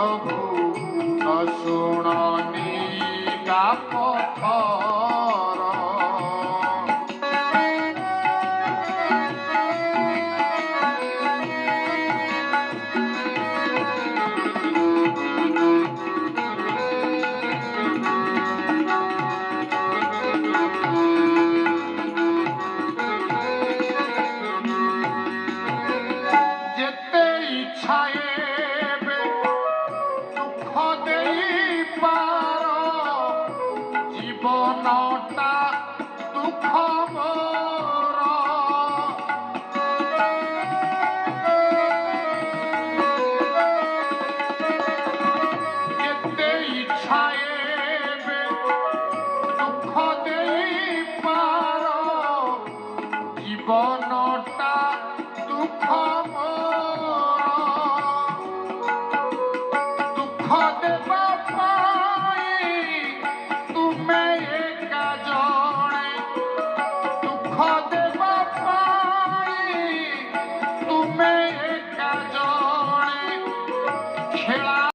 प्रभु न शुणनी का पथर जेते इच्छाए दुख देई पार जीवनटा दुख मोर जेते इच्छाए दुख देई पार जीवनटा दुख मोर दुख देवा